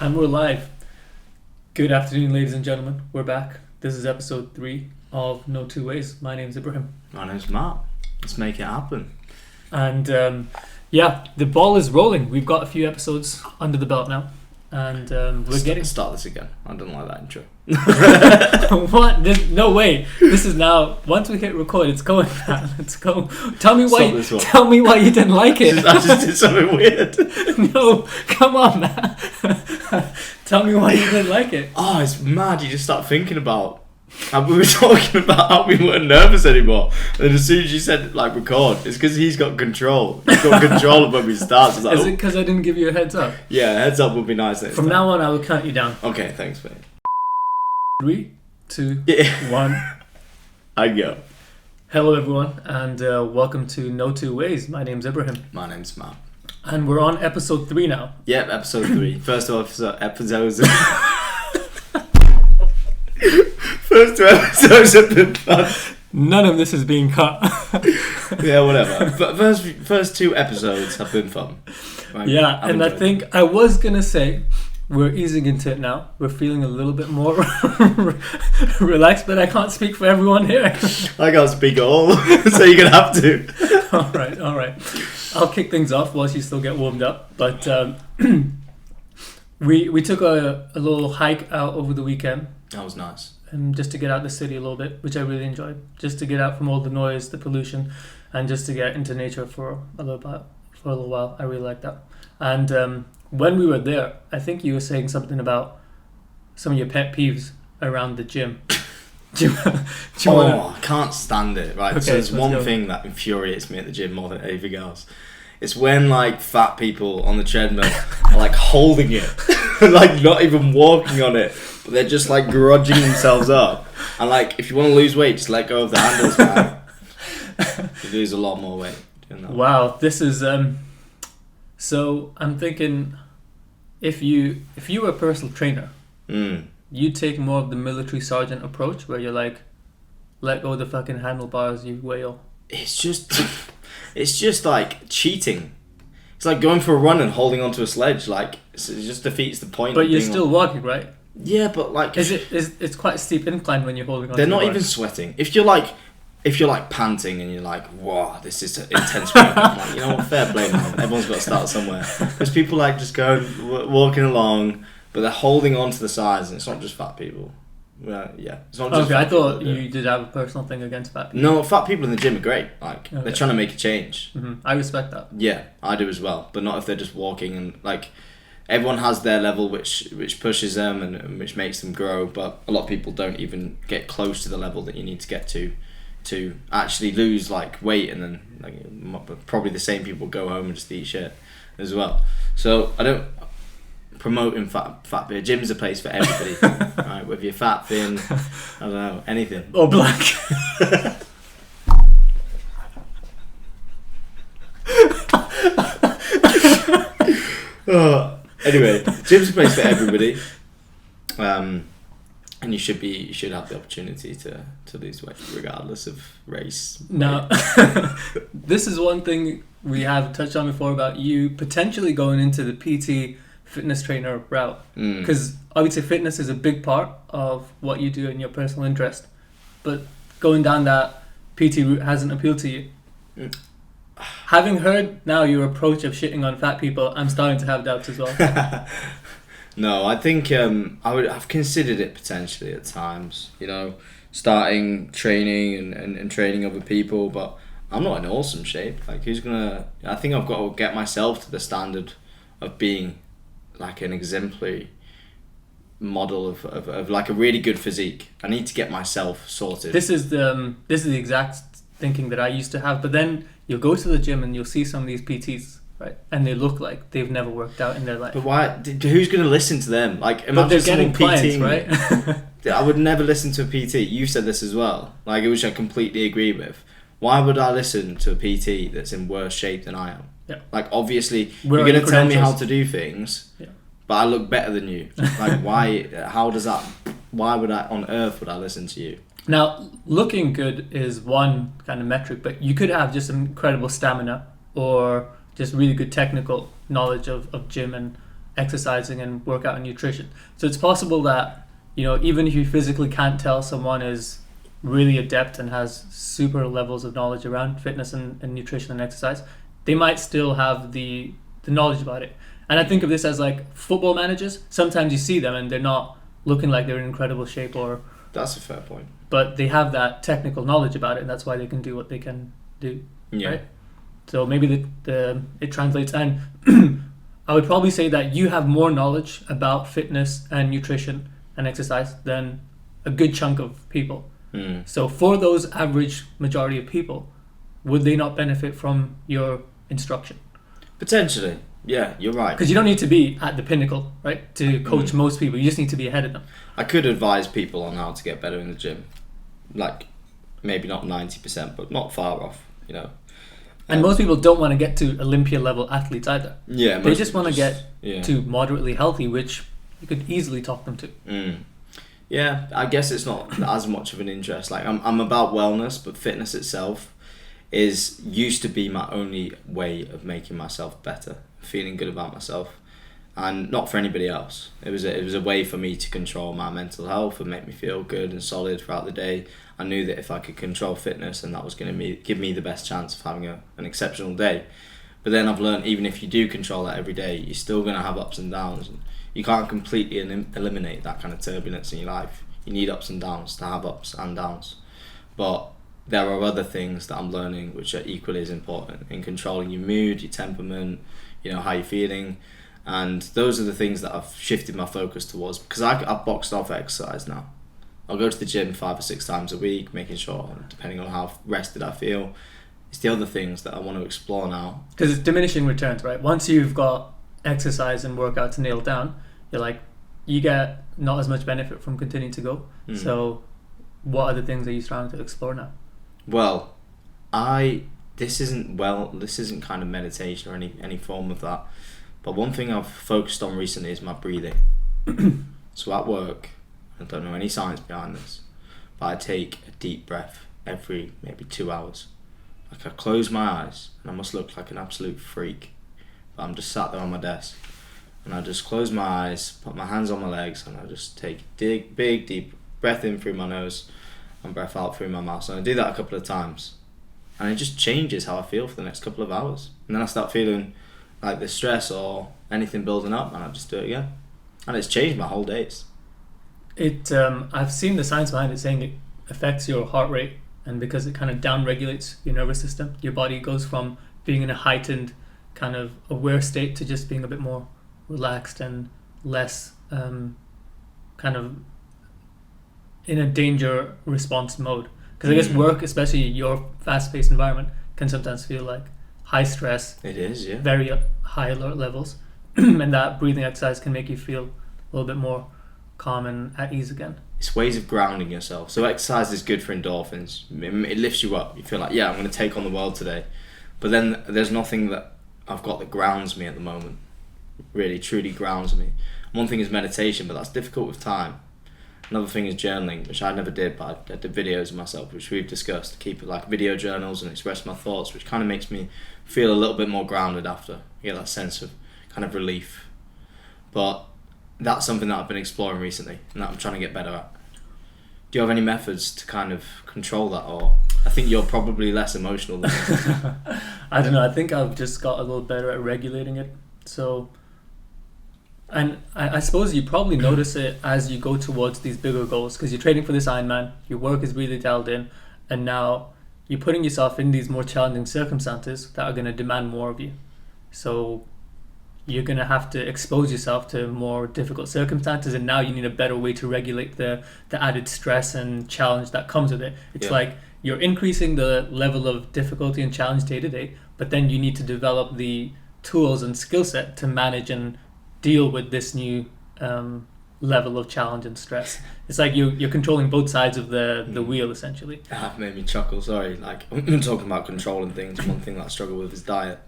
And we're live. Good afternoon, ladies and gentlemen. We're back. This is episode 3 of No Two Ways. My name's Ibrahim. My name's Matt. Let's make it happen. And the ball is rolling. We've got a few episodes under the belt now. And we're getting... Start this again. I don't like that intro. What? No way. This is now... Once we hit record, it's going, man. Let's go. Tell me why you didn't like it. I just did something weird. No, come on, man. Tell me why you didn't like it. Oh, it's mad. You just start thinking about... we were talking about how we weren't nervous anymore. And as soon as you said, record, it's because he's got control. He's got control of when we start. Is it because I didn't give you a heads up? Yeah, heads up would be nice. From now on, I will count you down. Okay, thanks, mate. 3, 2, 1. I go. Hello, everyone, and welcome to No Two Ways. My name's Ibrahim. My name's Matt. And we're on episode 3 now. Yep, episode 3. First episodes. First 2 episodes have been fun. None of this is being cut. Yeah, whatever. But first 2 episodes have been fun. Right? Yeah, and I think I was going to say we're easing into it now. We're feeling a little bit more relaxed, but I can't speak for everyone here. I can't speak at all, so you're going to have to. All right. I'll kick things off whilst you still get warmed up. But we took a little hike out over the weekend. That was nice. And just to get out the city a little bit, which I really enjoyed. Just to get out from all the noise, the pollution, and just to get into nature for a little while. I really like that. And when we were there, I think you were saying something about some of your pet peeves around the gym. I can't stand it. Right, okay, so there's one thing that infuriates me at the gym more than anything else. It's when fat people on the treadmill are holding it, not even walking on it, but they're just grudging themselves up. And if you want to lose weight, just let go of the handles, man. You lose a lot more weight doing that. Wow, this is so I'm thinking if you were a personal trainer, you take more of the military sergeant approach where you're let go of the fucking handlebars, you whale. It's just cheating. It's like going for a run and holding onto a sledge. It just defeats the point. But you're still walking, right? Yeah, but it's quite a steep incline when you're holding on. They're not even sweating. If you're panting and you're whoa, this is intense work. I'm you know what? Fair play, man. Everyone's got to start somewhere. There's people just going walking along, but they're holding on to the sides, and it's not just fat people. Yeah, it's not just. Okay, I thought you did have a personal thing against fat people. No, fat people in the gym are great. They're trying to make a change. Mm-hmm. I respect that. Yeah, I do as well, but not if they're just walking and everyone has their level which pushes them and which makes them grow, but a lot of people don't even get close to the level that you need to get to actually lose weight, and then probably the same people go home and just eat shit as well. So I don't promoting fat beer. Gym's a place for everybody. Right, whether you're fat, thin, I don't know, anything. Or black. Anyway, gym's a place for everybody. And you should have the opportunity to lose weight regardless of race. Now, this is one thing we have touched on before about you potentially going into the PT fitness trainer route, because obviously fitness is a big part of what you do in your personal interest, but going down that PT route hasn't appealed to you. Having heard now your approach of shitting on fat people, I'm starting to have doubts as well. No, I think I've considered it potentially at times, starting training and training other people, but I'm not in awesome shape. I think I've got to get myself to the standard of being an exemplary model of a really good physique. I need to get myself sorted. This is the exact thinking that I used to have, but then you'll go to the gym and you'll see some of these PTs, right? And they look like they've never worked out in their life. But why? Who's going to listen to them? Imagine but they're getting clients, right? I would never listen to a PT. You said this as well, which I completely agree with. Why would I listen to a PT that's in worse shape than I am? Yeah. Obviously, you're going to tell me how to do things, but I look better than you. Why? How does that? Why would on earth would I listen to you? Now, looking good is one kind of metric, but you could have just incredible stamina or just really good technical knowledge of gym and exercising and workout and nutrition. So it's possible that, even if you physically can't tell someone is really adept and has super levels of knowledge around fitness and nutrition and exercise, they might still have the knowledge about it. And I think of this as like football managers. Sometimes you see them and they're not looking like they're in incredible shape, or that's a fair point. But they have that technical knowledge about it, and that's why they can do what they can do. Yeah. Right? So maybe it translates. And I would probably say that you have more knowledge about fitness and nutrition and exercise than a good chunk of people. So for those average majority of people, would they not benefit from your instruction? Potentially. Yeah, you're right. Because you don't need to be at the pinnacle, right, to coach most people. You just need to be ahead of them. I could advise people on how to get better in the gym. Like, maybe not 90%, but not far off, And most people don't want to get to Olympia level athletes either. Yeah, they just want to get to moderately healthy, which you could easily talk them to. Yeah, I guess it's not as much of an interest. Like, I'm about wellness, but fitness itself used to be my only way of making myself better, feeling good about myself, and not for anybody else. It was a way for me to control my mental health and make me feel good and solid throughout the day. I knew that if I could control fitness, then that was going to give me the best chance of having an exceptional day. But then I've learned, even if you do control that every day, you're still going to have ups and downs. You can't completely eliminate that kind of turbulence in your life. You need ups and downs to have ups and downs. But there are other things that I'm learning which are equally as important in controlling your mood, your temperament, how you're feeling. And those are the things that I've shifted my focus towards, because I've boxed off exercise now. I'll go to the gym 5 or 6 times a week, making sure, depending on how rested I feel. It's the other things that I want to explore now. Because it's diminishing returns, right? Once you've got exercise and workouts nailed down, you get not as much benefit from continuing to go. So what other things are you trying to explore now? Well, this isn't kind of meditation or any form of that. But one thing I've focused on recently is my breathing. So at work, I don't know any science behind this, but I take a deep breath every maybe 2 hours. Like, I close my eyes, and I must look like an absolute freak, but I'm just sat there on my desk, and I just close my eyes, put my hands on my legs, and I just take a big deep breath in through my nose and breath out through my mouth. And I do that a couple of times, and it just changes how I feel for the next couple of hours. And then I start feeling like the stress or anything building up, and I just do it again, and it's changed my whole days. I've seen the science behind it, saying it affects your heart rate, and because it kind of down-regulates your nervous system, your body goes from being in a heightened kind of aware state to just being a bit more relaxed and less kind of in a danger response mode. Because I guess work, especially your fast-paced environment, can sometimes feel like high stress. It is, yeah. Very high alert levels. And that breathing exercise can make you feel a little bit more calm and at ease again. It's ways of grounding yourself. So exercise is good for endorphins. It lifts you up. You feel like, I'm going to take on the world today. But then there's nothing that I've got that grounds me at the moment. Really, truly grounds me. One thing is meditation, but that's difficult with time. Another thing is journaling, which I never did, but I did videos of myself, which we've discussed. Keep it like video journals and express my thoughts, which kind of makes me feel a little bit more grounded after. You get that sense of kind of relief. But that's something that I've been exploring recently and that I'm trying to get better at. Do you have any methods to kind of control that? Or I think you're probably less emotional than me. I don't know. I think I've just got a little better at regulating it. So, and I suppose you probably notice it as you go towards these bigger goals, because you're training for this Ironman, your work is really dialed in, and now you're putting yourself in these more challenging circumstances that are going to demand more of you. So you're going to have to expose yourself to more difficult circumstances, and now you need a better way to regulate the added stress and challenge that comes with it. It's like you're increasing the level of difficulty and challenge day to day, but then you need to develop the tools and skill set to manage and deal with this new level of challenge and stress. It's like you're controlling both sides of the wheel, essentially. That made me chuckle, sorry. Like, I'm talking about controlling things. One thing that I struggle with is diet.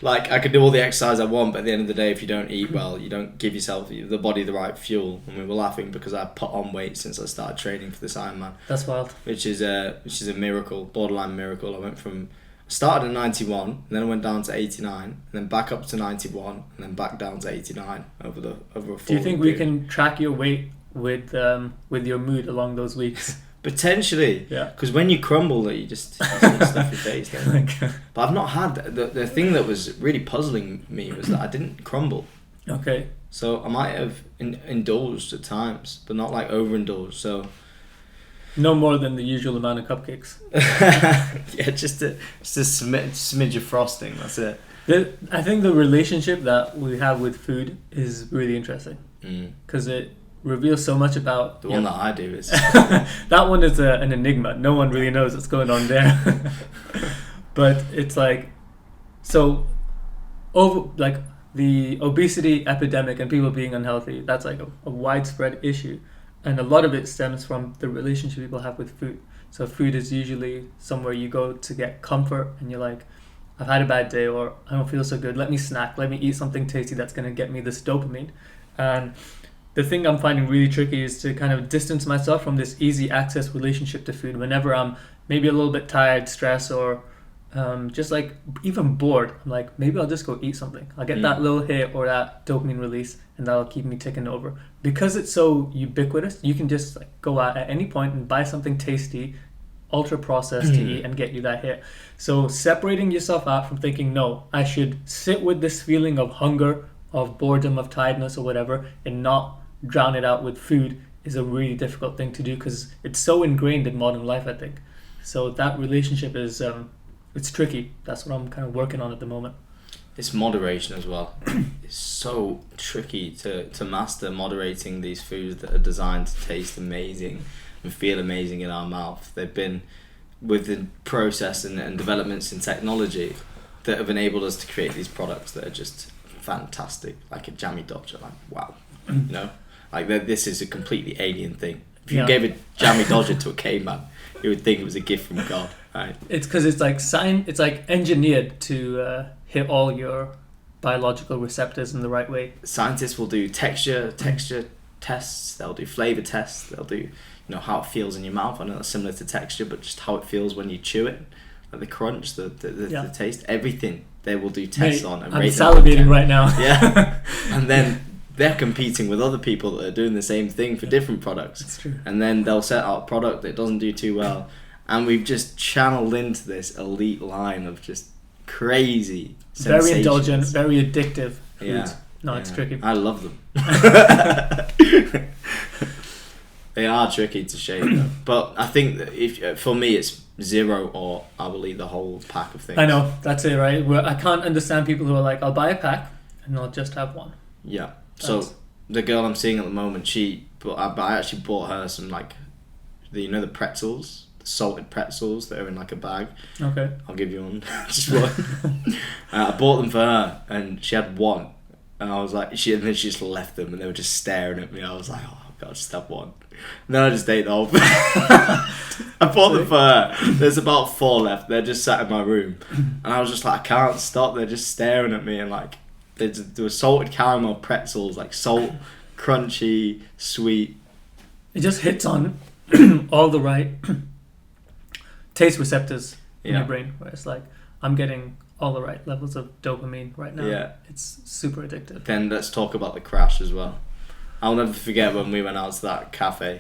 Like, I can do all the exercise I want, but at the end of the day, if you don't eat well, you don't give yourself, the body, the right fuel. And we were laughing because I put on weight since I started training for this Ironman. That's wild. Which is a miracle, borderline miracle. I went from Started at 91, and then I went down to 89, and then back up to 91, and then back down to 89 over a 4 Do you think we can track your weight with your mood along those weeks? Potentially, yeah. Because when you crumble, you just stuff your face. But I've not had the thing that was really puzzling me was that I didn't crumble. Okay. So I might have indulged at times, but not like overindulged. So no more than the usual amount of cupcakes. yeah, just a smidge of frosting. That's it. I think the relationship that we have with food is really interesting because it reveals so much about the one that I do is that one is an enigma. No one really knows what's going on there. But it's like so the obesity epidemic and people being unhealthy, that's like a widespread issue. And a lot of it stems from the relationship people have with food. So food is usually somewhere you go to get comfort and you're like, I've had a bad day or I don't feel so good. Let me snack. Let me eat something tasty that's going to get me this dopamine. And the thing I'm finding really tricky is to kind of distance myself from this easy access relationship to food whenever I'm maybe a little bit tired, stressed, or just like even bored. I'm like, maybe I'll just go eat something. I'll get that little hit or that dopamine release and that'll keep me ticking over. Because it's so ubiquitous, you can just like go out at any point and buy something tasty, ultra processed to eat and get you that hit. So separating yourself out from thinking, no, I should sit with this feeling of hunger, of boredom, of tiredness or whatever, and not drown it out with food is a really difficult thing to do because it's so ingrained in modern life, I think. So that relationship is it's tricky. That's what I'm kind of working on at the moment. It's moderation as well. It's so tricky to master moderating these foods that are designed to taste amazing and feel amazing in our mouth. They've been with the process and developments in technology that have enabled us to create these products that are just fantastic, like a jammy dodger. Like, wow, you know, like this is a completely alien thing. If you gave a jammy dodger to a caveman, you would think it was a gift from God, right? It's because it's like it's like engineered to hit all your biological receptors in the right way. Scientists will do texture tests. They'll do flavor tests. They'll do how it feels in your mouth. I know that's similar to texture, but just how it feels when you chew it, like the crunch, the taste, everything. They will do tests on. And I'm salivating right now. Yeah, and then they're competing with other people that are doing the same thing for different products. That's true. And then they'll set out a product that doesn't do too well. And we've just channeled into this elite line of just crazy sensations. Very indulgent, very addictive foods. Yeah. No, it's tricky. I love them. They are tricky to shape though. But I think that for me it's 0 or I will eat the whole pack of things. I know, that's it, right? I can't understand people who are like, I'll buy a pack and I'll just have one. Yeah. So the girl I'm seeing at the moment, I actually bought her some like the pretzels, the salted pretzels that are in like a bag. Okay. I'll give you one. Just one. I bought them for her and she had one. And I was like, and then she just left them and they were just staring at me. I was like, oh God, just have one. And then I just ate the whole thing. I bought them for her. There's about 4 left. They're just sat in my room. And I was just like, I can't stop. They're just staring at me and like, there were salted caramel pretzels, like salt, crunchy, sweet. It just hits on all the right taste receptors in your brain, where it's like, I'm getting all the right levels of dopamine right now. Yeah. It's super addictive. Then let's talk about the crash as well. I'll never forget when we went out to that cafe.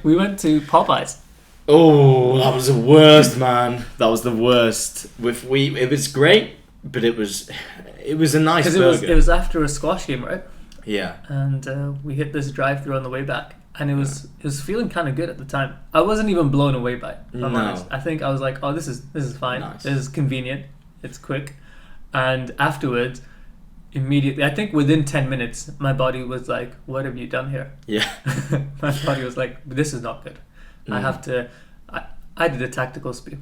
We went to Popeyes. Oh, that was the worst, man. That was the worst. It was great, but it was a nice burger. Because it was after a squash game, right? Yeah. And we hit this drive-through on the way back, and it was feeling kind of good at the time. I wasn't even blown away by it. If I'm honest. I think I was like, oh, this is fine. Nice. This is convenient. It's quick. And afterwards, immediately, I think within 10 minutes, my body was like, what have you done here? Yeah. My body was like, this is not good. I have to. I did a tactical spew.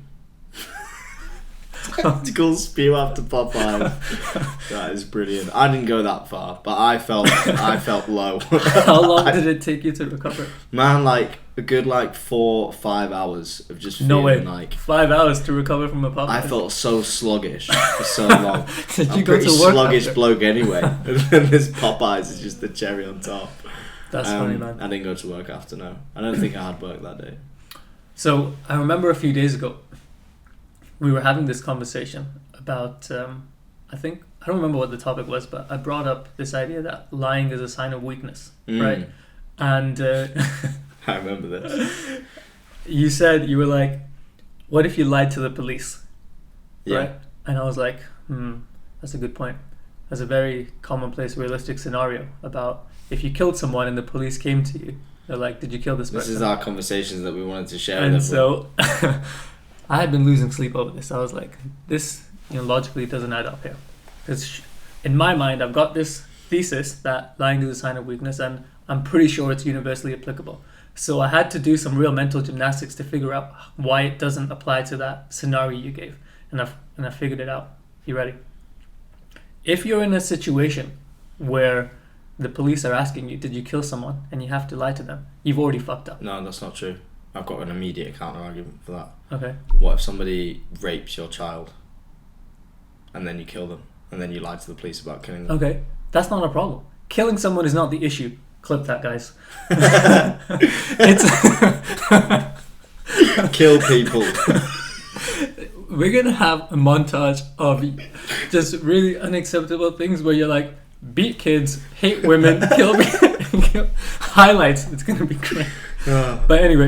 Tactical spew after Popeyes. That is brilliant. I didn't go that far, but I felt low. How long did it take you to recover? Man, like a good 4 or 5 hours of just feeling no way. like 5 hours to recover from a Popeyes. I felt so sluggish for so long. Did I'm you go pretty to work sluggish after? bloke anyway. And then this Popeyes is just the cherry on top. That's funny, man. I didn't go to work after, no. I don't think I had work that day. So I remember a few days ago, we were having this conversation about, I don't remember what the topic was, but I brought up this idea that lying is a sign of weakness, right? And I remember this. You were like, what if you lied to the police? Yeah. Right? And I was like, that's a good point. That's a very commonplace, realistic scenario about if you killed someone and the police came to you, they're like, did you kill this person? This is our conversations that we wanted to share and with so I had been losing sleep over this. I was like, this logically doesn't add up here. Because in my mind, I've got this thesis that lying is a sign of weakness, and I'm pretty sure it's universally applicable. So I had to do some real mental gymnastics to figure out why it doesn't apply to that scenario you gave. And I figured it out. You ready? If you're in a situation where the police are asking you, did you kill someone? And you have to lie to them, you've already fucked up. No, that's not true. I've got an immediate counter argument for that. Okay. What if somebody rapes your child and then you kill them and then you lie to the police about killing them? Okay. That's not a problem. Killing someone is not the issue. Clip that, guys. Kill people. We're going to have a montage of just really unacceptable things where you're like, beat kids, hate women, kill highlights. It's going to be great. But anyway,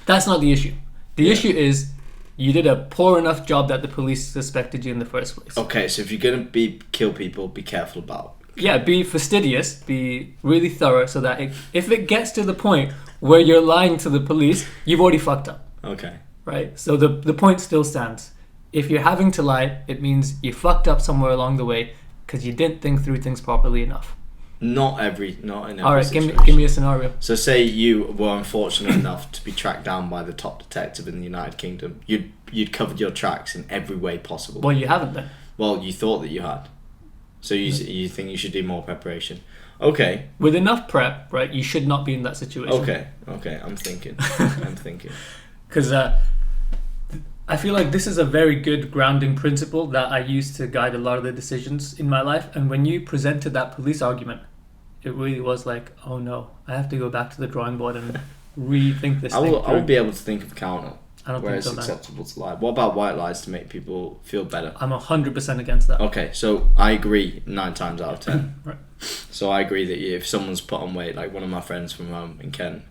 that's not the issue. The issue is you did a poor enough job that the police suspected you in the first place. Okay, so if you're going to kill people, be careful about. Yeah, be fastidious, be really thorough so that if it gets to the point where you're lying to the police, you've already fucked up. Okay. Right? So the point still stands. If you're having to lie, it means you fucked up somewhere along the way because you didn't think through things properly enough. Not in every All right, situation. give me a scenario. So say you were unfortunate enough to be tracked down by the top detective in the United Kingdom. You'd covered your tracks in every way possible. Well, you haven't then. Well, you thought that you had. So you think you should do more preparation. Okay. With enough prep, right, you should not be in that situation. Okay, I'm thinking. Because I feel like this is a very good grounding principle that I use to guide a lot of the decisions in my life. And when you presented that police argument, it really was like, oh no, I have to go back to the drawing board and rethink this thing. I will be able to think of a counter. I don't where think so, it's acceptable to lie. What about white lies to make people feel better? I'm 100% against that. Okay, so I agree 9 times out of 10. Right. So I agree that if someone's put on weight, like one of my friends from home in Kent,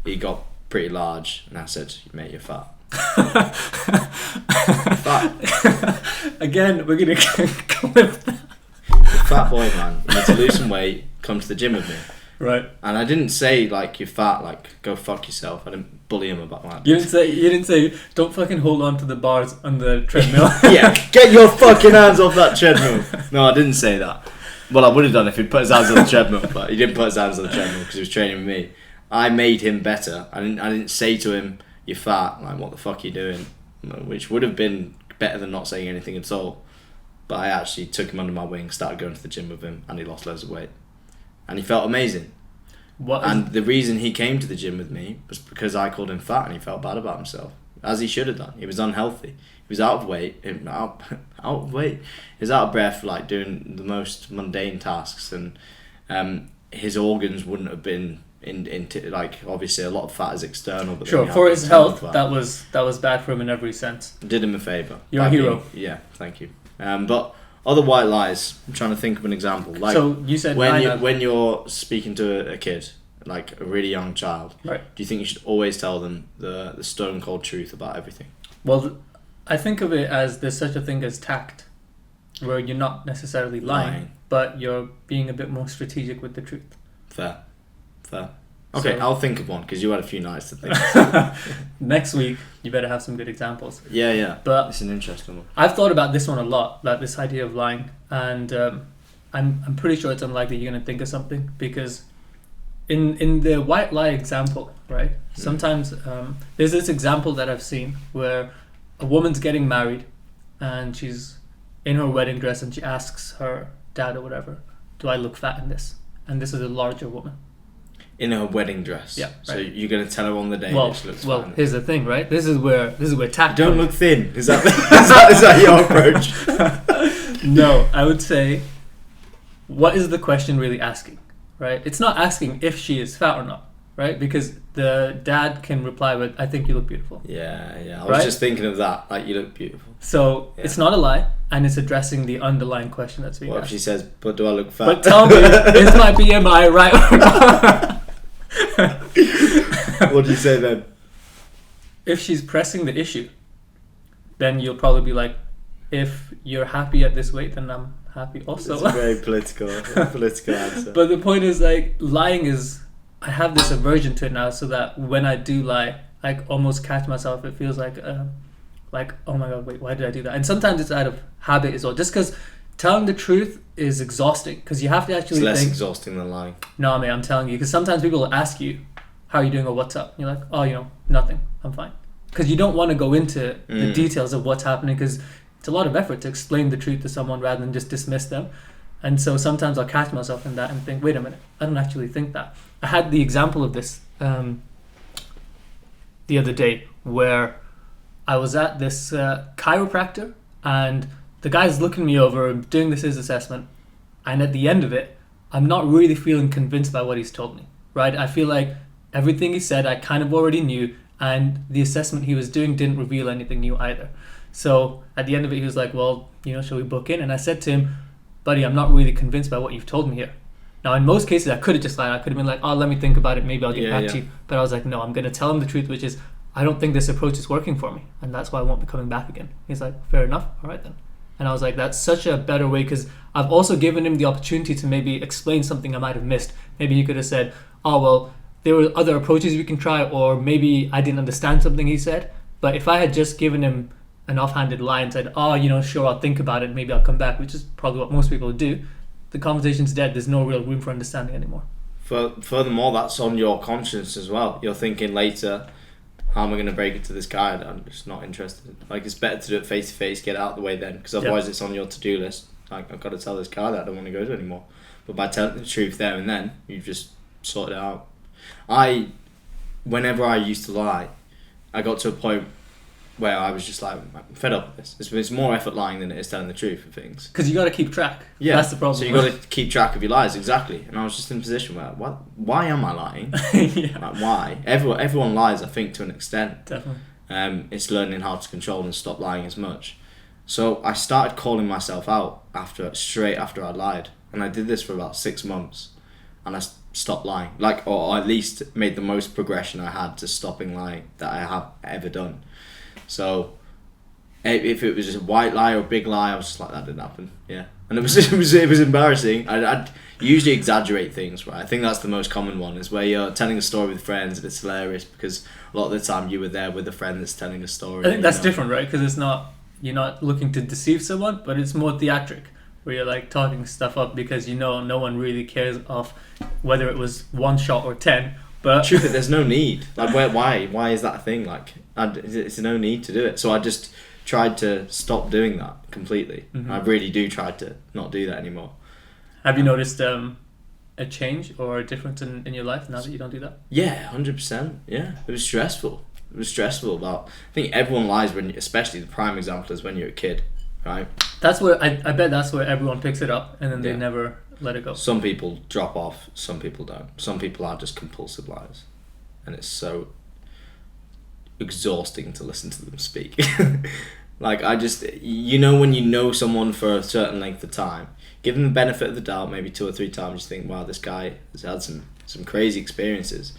he got pretty large, and I said, mate, you're fat. Fat. Again, we're going to clip that. Fat boy, man. You need to lose some weight, come to the gym with me. Right. And I didn't say like you're fat, like go fuck yourself. I didn't bully him about that. You didn't say don't fucking hold on to the bars on the treadmill. Yeah, get your fucking hands off that treadmill. No, I didn't say that. Well, I would have done if he'd put his hands on the treadmill, but he didn't put his hands on the treadmill because he was training with me. I made him better. I didn't say to him, "You're fat." Like, what the fuck are you doing? Which would have been better than not saying anything at all. But I actually took him under my wing, started going to the gym with him, and he lost loads of weight. And he felt amazing. The reason he came to the gym with me was because I called him fat and he felt bad about himself, as he should have done. He was unhealthy. He was out of weight. He was out of breath, like doing the most mundane tasks, and his organs wouldn't have been like, obviously a lot of fat is external. But sure, for his health, that was bad for him in every sense. Did him a favour. You're a hero. Yeah, thank you. But other white lies. I'm trying to think of an example. Like, so you said when you're speaking to a kid, like a really young child, right? Do you think you should always tell them the stone cold truth about everything? Well, I think of it as there's such a thing as tact, where you're not necessarily lying. But you're being a bit more strategic with the truth. Fair. Okay, I'll think of one because you had a few nights to think. Next week, you better have some good examples. Yeah. But it's an interesting one. I've thought about this one a lot, like this idea of lying, and I'm pretty sure it's unlikely you're going to think of something because in the white lie example, right? Sometimes there's this example that I've seen where a woman's getting married and she's in her wedding dress and she asks her dad or whatever, "Do I look fat in this?" And this is a larger woman. In her wedding dress. Yeah. Right. So you're going to tell her on the day that she looks fat. Here's the thing, right? This is where tact. Don't look thin. Is that your approach? No, I would say, what is the question really asking, right? It's not asking if she is fat or not, right? Because the dad can reply with, "I think you look beautiful." Yeah. I was just thinking of that. Like, you look beautiful. So it's not a lie, and it's addressing the underlying question that's being asked. What if she says, "But do I look fat?" But tell me, is my BMI right or not? What do you say then? If she's pressing the issue, then you'll probably be like, if you're happy at this weight, then I'm happy also. It's a very political answer. But the point is, like, lying is, I have this aversion to it now, so that when I do lie, I almost catch myself. It feels like, oh my god, wait, why did I do that? And sometimes it's out of habit as well, just because telling the truth is exhausting, because you have to actually it's less think, exhausting than lying. No, mate, I'm telling you, because sometimes people will ask you, how are you doing, or what's up? And you're like, oh, nothing, I'm fine. Because you don't want to go into the details of what's happening, because it's a lot of effort to explain the truth to someone rather than just dismiss them. And so sometimes I'll catch myself in that and think, wait a minute, I don't actually think that. I had the example of this the other day, where I was at this chiropractor, and the guy's looking me over, doing this his assessment, and at the end of it, I'm not really feeling convinced by what he's told me, right? I feel like everything he said I kind of already knew, and the assessment he was doing didn't reveal anything new either. So at the end of it, he was like, well, shall we book in? And I said to him, buddy, I'm not really convinced by what you've told me here. Now, in most cases, I could have just lied. I could have been like, oh, let me think about it. Maybe I'll get back to you. But I was like, no, I'm going to tell him the truth, which is, I don't think this approach is working for me. And that's why I won't be coming back again. He's like, fair enough. All right, then. And I was like, that's such a better way, because I've also given him the opportunity to maybe explain something I might have missed. Maybe he could have said, oh, well, there were other approaches we can try, or maybe I didn't understand something he said. But if I had just given him an offhanded lie and said, oh, sure, I'll think about it, maybe I'll come back, which is probably what most people would do, the conversation's dead. There's no real room for understanding anymore. Furthermore, that's on your conscience as well. You're thinking later, how am I going to break it to this guy? I'm just not interested. Like, it's better to do it face to face, get it out of the way then, because otherwise it's on your to-do list. Like, I've got to tell this guy that I don't want to go to anymore. But by telling the truth there and then, you've just sorted it out. Whenever I used to lie, I got to a point where I was just like, I'm fed up with this. It's more effort lying than it is telling the truth of things. Because you got to keep track. Yeah, that's the problem. So you got to keep track of your lies, exactly. And I was just in a position where, why am I lying? Yeah. Like, why? Everyone lies, I think, to an extent. Definitely. It's learning how to control and stop lying as much. So I started calling myself out straight after I lied, and I did this for about 6 months, and I stopped lying, or at least made the most progression I had to stopping lying that I have ever done. So if it was just a white lie or a big lie, I was just like, that didn't happen. Yeah, and it was embarrassing. I'd usually exaggerate things, right? I think that's the most common one, is where you're telling a story with friends and it's hilarious because a lot of the time you were there with a friend that's telling a story. I think that's different, right? Because you're not looking to deceive someone, but it's more theatric, where you're like talking stuff up because no one really cares of whether it was one shot or 10. But truth, there's no need. Like, why is that a thing? Like, it's no need to do it. So I just tried to stop doing that completely. Mm-hmm. I really do try to not do that anymore. Have you noticed a change or a difference in your life now that you don't do that? Yeah, 100%. Yeah, it was stressful. It was stressful. About, I think everyone lies especially the prime example is when you're a kid, right? That's where I bet that's where everyone picks it up and then they never let it go. Some people drop off, some people don't. Some people are just compulsive liars, and it's so exhausting to listen to them speak. Like, when you know someone for a certain length of time, give them the benefit of the doubt, maybe 2 or 3 times, you think, wow, this guy has had some crazy experiences,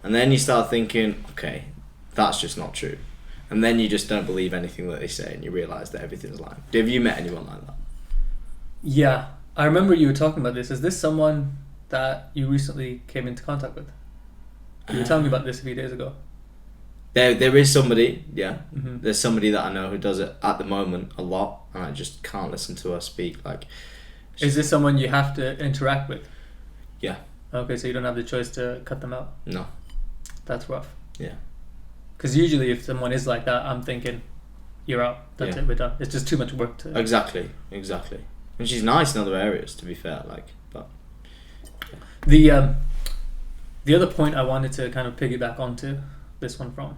and then you start thinking, okay, that's just not true, and then you just don't believe anything that they say, and you realise that everything's lying. Have you met anyone like that? Yeah, I remember you were talking about this. Is this someone that you recently came into contact with? You were telling me about this a few days ago. There is somebody, yeah. Mm-hmm. There's somebody that I know who does it at the moment a lot, and I just can't listen to her speak. Like, is this someone you have to interact with? Yeah. Okay, so you don't have the choice to cut them out? No. That's rough. Yeah. Because usually if someone is like that, I'm thinking, you're out. That's it, we're done. It's just too much work to... Exactly. And she's nice in other areas, to be fair. But yeah. The other point I wanted to kind of piggyback onto this one from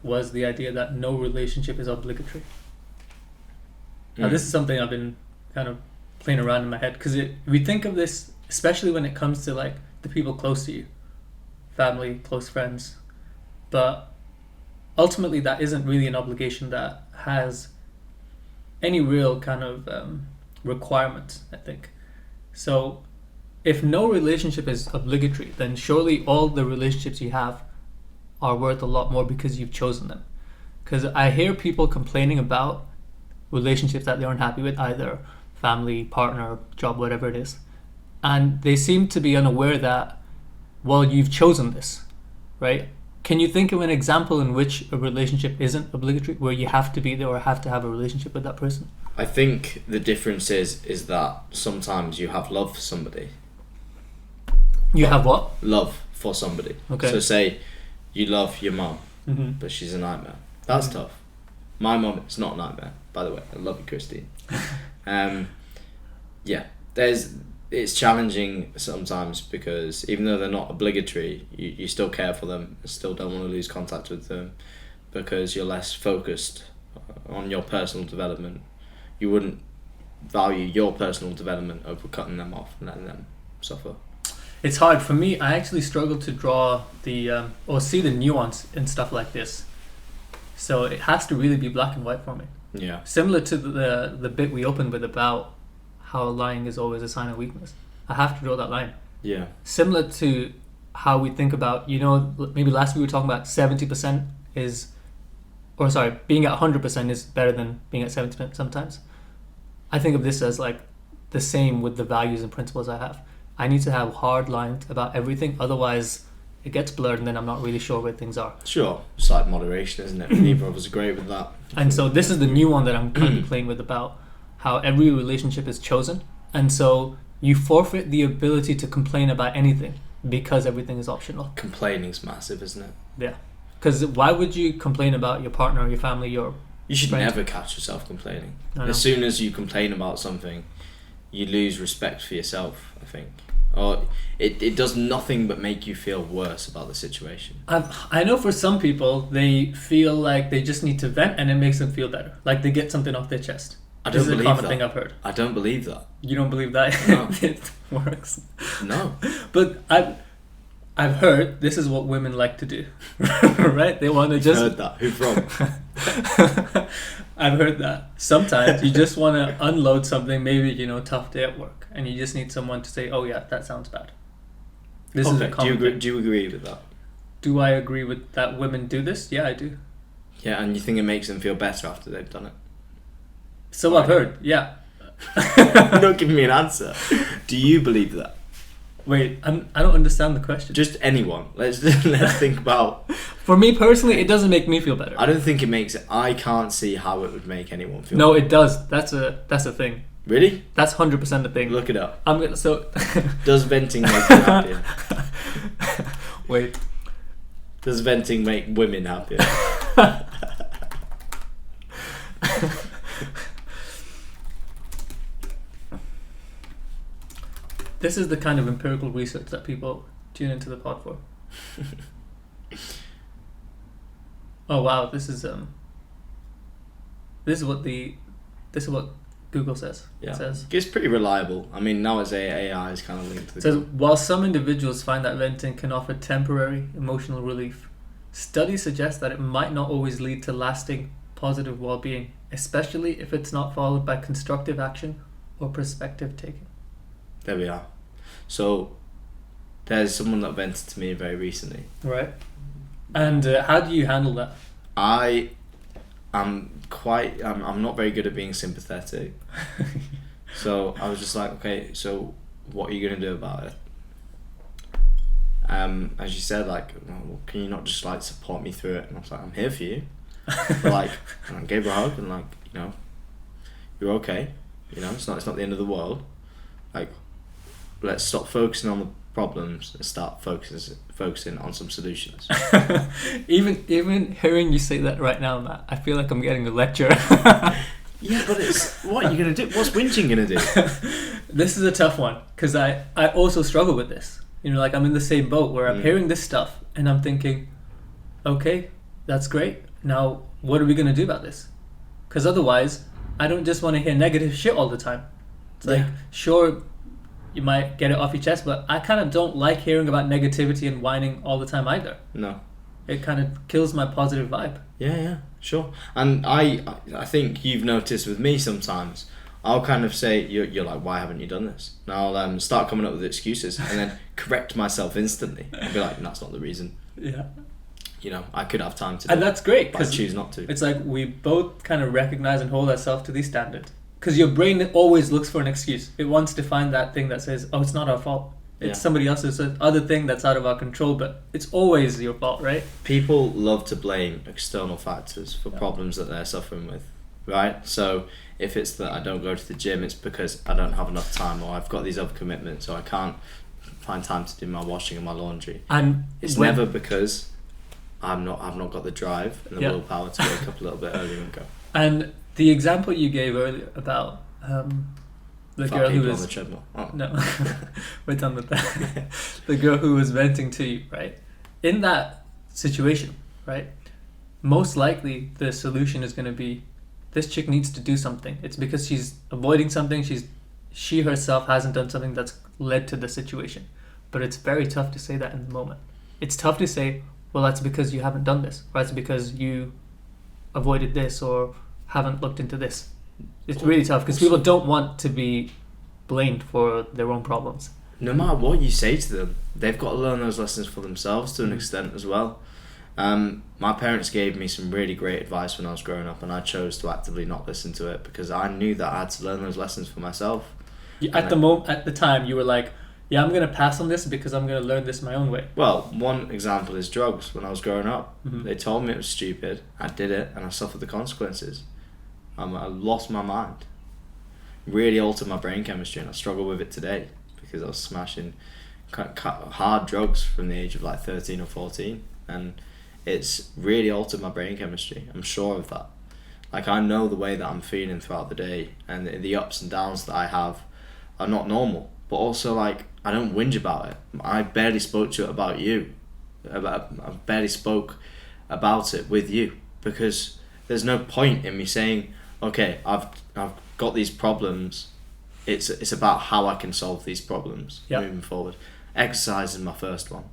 was the idea that no relationship is obligatory. Now, this is something I've been kind of playing around in my head, because we think of this, especially when it comes to like the people close to you. family, close friends. But ultimately, that isn't really an obligation that has any real kind of requirements, I think. So if no relationship is obligatory, then surely all the relationships you have are worth a lot more because you've chosen them. Because I hear people complaining about relationships that they aren't happy with, either family, partner, job, whatever it is. And they seem to be unaware that, well, you've chosen this, right? Can you think of an example in which a relationship isn't obligatory, where you have to be there or have to have a relationship with that person? I think the difference is that sometimes you have love for somebody. You have what? Love for somebody. Okay. So say you love your mum, Mm-hmm. but she's a nightmare. That's tough. My mum is not a nightmare, by the way. I love you, Christine. Yeah, it's challenging sometimes because even though they're not obligatory, you still care for them, still don't want to lose contact with them because you're less focused on your personal development. You wouldn't value your personal development over cutting them off and letting them suffer. It's hard for me. I actually struggle to draw the or see the nuance in stuff like this. So it has to really be black and white for me. Yeah. Similar to the bit we opened with about how lying is always a sign of weakness. I have to draw that line. Yeah. Similar to how we think about, maybe last week we were talking about 70% is, or sorry, being at 100% is better than being at 70% sometimes. I think of this as like the same with the values and principles I have. I need to have hard lines about everything, otherwise it gets blurred and then I'm not really sure where things are. Sure. It's like moderation, isn't it? Neither of us agree with that. And so this is the new one that I'm kind of playing with about how every relationship is chosen. And so you forfeit the ability to complain about anything because everything is optional. Complaining's massive, isn't it? Yeah. Because why would you complain about your partner, your family, your You should friend? never catch yourself complaining. I know. As soon as you complain about something, you lose respect for yourself, I think. Or it does nothing but make you feel worse about the situation. I know for some people, they feel like they just need to vent and it makes them feel better. Like they get something off their chest. I don't This is a believe common that. thing I've heard. I don't believe that. You don't believe that No. it works? No. But I've heard this is what women like to do, right? They want to just... Heard that. Who from? I've heard that. Sometimes you just want to unload something, maybe, tough day at work, and you just need someone to say, oh yeah, that sounds bad. This is a common thing. Do you agree with that? Do I agree with that women do this? Yeah, I do. Yeah, and you think it makes them feel better after they've done it? So I've heard, yeah. You're not giving me an answer. Do you believe that? Wait, I don't understand the question. Just anyone. Let's think about... For me personally, it doesn't make me feel better. I don't think it makes it... I can't see how it would make anyone feel No, better. it does. That's a thing. Really? That's 100% a thing. Look it up. I'm gonna so. Does venting make you happier? Wait. Does venting make women happier? This is the kind of empirical research that people tune into the pod for. Oh wow, this is what Google says. Yeah. It says It's pretty reliable. I mean, now it's AI is kind of linked to the... It says, while some individuals find that venting can offer temporary emotional relief, studies suggest that it might not always lead to lasting positive well-being, especially if it's not followed by constructive action or perspective taking. There we are. So, there's someone that vented to me very recently. Right. And how do you handle that? I'm not very good at being sympathetic. So I was just like, okay, so what are you going to do about it? As you said, like, well, can you not just like support me through it? And I was like, I'm here for you. But, like, and I gave her a hug and like, you're okay. It's not the end of the world. Like, let's stop focusing on the problems and start focusing on some solutions. even hearing you say that right now, Matt, I feel like I'm getting a lecture. Yeah, but it's what are you gonna do? What's whinging gonna do? This is a tough one because I also struggle with this. Like I'm in the same boat where I'm hearing this stuff and I'm thinking, okay, that's great. Now what are we gonna do about this? Because otherwise, I don't just want to hear negative shit all the time. It's like, sure, you might get it off your chest, but I kind of don't like hearing about negativity and whining all the time either. No. It kind of kills my positive vibe. Yeah, sure. And I think you've noticed with me sometimes, I'll kind of say, you're like, why haven't you done this? And I'll start coming up with excuses and then correct myself instantly. I'll be like, that's not the reason. Yeah. You know, I could have time to do and that's great, but I choose not to. It's like we both kind of recognize and hold ourselves to these standards. Because your brain always looks for an excuse. It wants to find that thing that says, oh, it's not our fault. It's somebody else's other thing that's out of our control, but it's always your fault, right? People love to blame external factors for problems that they're suffering with, right? So if it's that I don't go to the gym, it's because I don't have enough time, or I've got these other commitments, or I can't find time to do my washing and my laundry. And it's never because I've not got the drive and the willpower to wake up a little bit earlier and go. And the example you gave earlier about the girl who was on the treadmill. Oh. No, we're done with that. The girl who was venting to you, right? In that situation, right? Most likely, the solution is going to be, this chick needs to do something. It's because she's avoiding something. She herself hasn't done something that's led to the situation. But it's very tough to say that in the moment. It's tough to say, well, that's because you haven't done this, or that's because you avoided this, or haven't looked into this. It's really tough because people don't want to be blamed for their own problems. No matter what you say to them, they've got to learn those lessons for themselves to an extent as well. My parents gave me some really great advice when I was growing up, and I chose to actively not listen to it because I knew that I had to learn those lessons for myself. At the time, you were like, yeah, I'm going to pass on this because I'm going to learn this my own way. Well, one example is drugs. When I was growing up, they told me it was stupid. I did it, and I suffered the consequences. I lost my mind. Really altered my brain chemistry, and I struggle with it today because I was smashing hard drugs from the age of like 13 or 14, and it's really altered my brain chemistry. I'm sure of that. Like, I know the way that I'm feeling throughout the day, and the ups and downs that I have are not normal. But also, like, I don't whinge about it. I barely spoke to it about you. I barely spoke about it with you because there's no point in me saying, okay, I've got these problems. It's about how I can solve these problems moving forward. Exercise is my first one.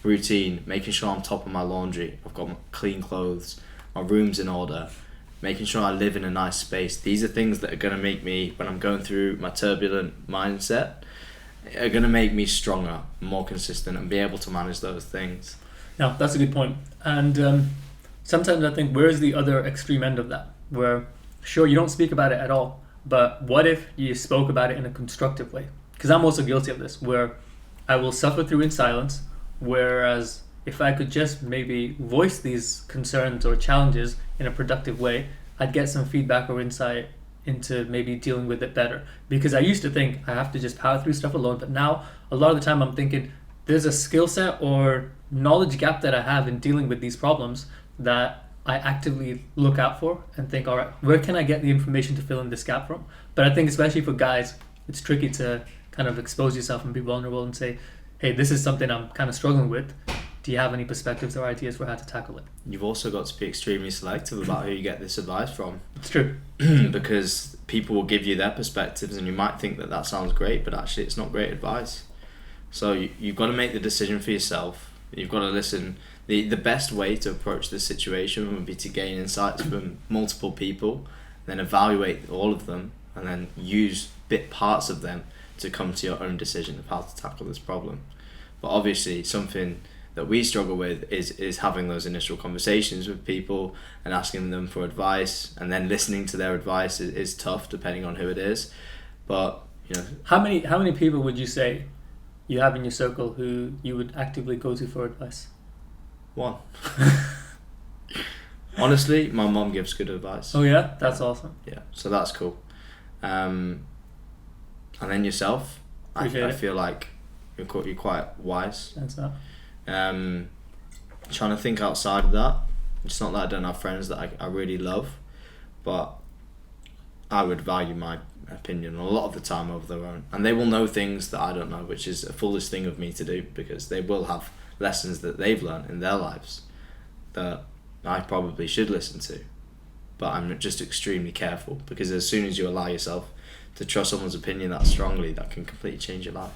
Routine, making sure I'm top of my laundry. I've got my clean clothes. My room's in order. Making sure I live in a nice space. These are things that are going to make me, when I'm going through my turbulent mindset, are going to make me stronger, more consistent, and be able to manage those things. Yeah, that's a good point. And sometimes I think, where's the other extreme end of that? Where, sure, you don't speak about it at all, but what if you spoke about it in a constructive way? Because I'm also guilty of this, where I will suffer through in silence, whereas if I could just maybe voice these concerns or challenges in a productive way, I'd get some feedback or insight into maybe dealing with it better. Because I used to think I have to just power through stuff alone, but now a lot of the time I'm thinking there's a skill set or knowledge gap that I have in dealing with these problems that I actively look out for and think, all right, where can I get the information to fill in this gap from? But I think especially for guys, it's tricky to kind of expose yourself and be vulnerable and say, hey, this is something I'm kind of struggling with. Do you have any perspectives or ideas for how to tackle it? You've also got to be extremely selective about who you get this advice from. It's true. Because people will give you their perspectives and you might think that that sounds great, but actually it's not great advice. So you've got to make the decision for yourself. You've got to listen. The best way to approach this situation would be to gain insights from multiple people, then evaluate all of them, and then use parts of them to come to your own decision of how to tackle this problem. But obviously something that we struggle with is having those initial conversations with people and asking them for advice, and then listening to their advice is tough depending on who it is. But you know, how many people would you say you have in your circle who you would actively go to for advice? One. Honestly, my mom gives good advice. Oh yeah, that's awesome. Yeah, so that's cool. And then yourself, I feel like you're quite wise. Thanks, that. Trying to think outside of that. It's not that I don't have friends that I really love, but I would value my opinion a lot of the time over their own, and they will know things that I don't know, which is a foolish thing of me to do, because they will have lessons that they've learned in their lives that I probably should listen to, but I'm just extremely careful, because as soon as you allow yourself to trust someone's opinion that strongly, that can completely change your life.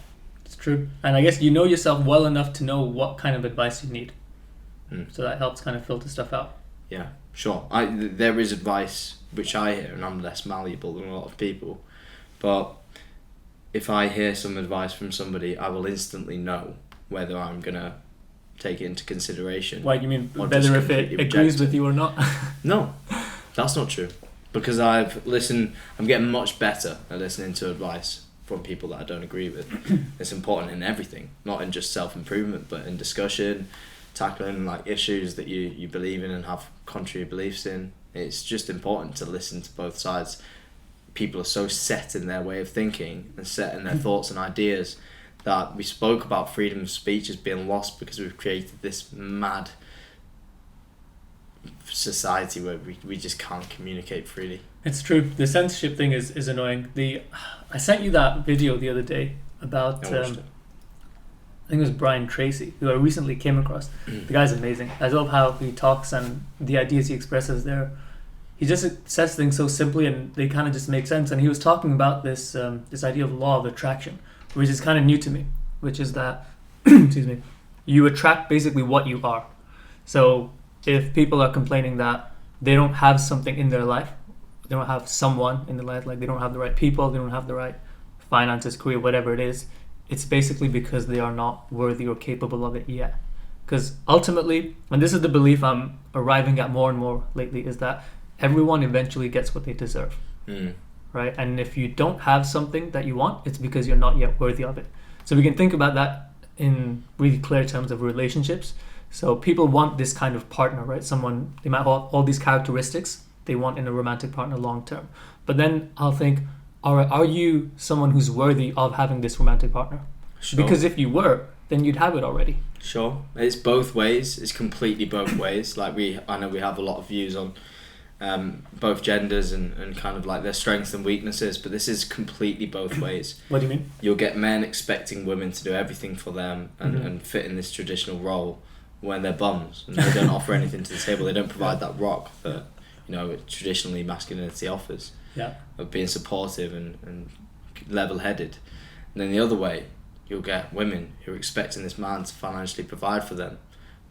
It's true. And I guess you know yourself well enough to know what kind of advice you need. So that helps kind of filter stuff out. Yeah, sure. There is advice which I hear, and I'm less malleable than a lot of people. But if I hear some advice from somebody, I will instantly know whether I'm going to take it into consideration. Why, you mean whether if it agrees with you or not? No, that's not true. Because I'm getting much better at listening to advice from people that I don't agree with. It's important in everything, not in just self-improvement, but in discussion, tackling like issues that you believe in and have contrary beliefs in. It's just important to listen to both sides. People are so set in their way of thinking and set in their thoughts and ideas that we spoke about freedom of speech as being lost because we've created this mad society where we just can't communicate freely. It's true. The censorship thing is annoying. I sent you that video the other day about I think it was Brian Tracy, who I recently came across. The guy's amazing. I love how he talks and the ideas he expresses there. He just says things so simply and they kind of just make sense. And he was talking about this idea of law of attraction, which is kind of new to me, which is that excuse me, you attract basically what you are. So if people are complaining that they don't have something in their life, they don't have someone in their life, like they don't have the right people, they don't have the right finances, career, whatever it is, it's basically because they are not worthy or capable of it yet. Because ultimately, and this is the belief I'm arriving at more and more lately, is that everyone eventually gets what they deserve. Right? And if you don't have something that you want, it's because you're not yet worthy of it. So we can think about that in really clear terms of relationships. So people want this kind of partner, right? Someone, they might have all these characteristics they want in a romantic partner long term. But then I'll think, all right, are you someone who's worthy of having this romantic partner? Sure. Because if you were, then you'd have it already. Sure. It's both ways. It's completely both ways. Like I know we have a lot of views on both genders and kind of like their strengths and weaknesses, but this is completely both ways. What do you mean? You'll get men expecting women to do everything for them and fit in this traditional role when they're bums and they don't offer anything to the table. They don't provide that rock that traditionally masculinity offers. Yeah. Of being supportive and level-headed. And then the other way, you'll get women who are expecting this man to financially provide for them,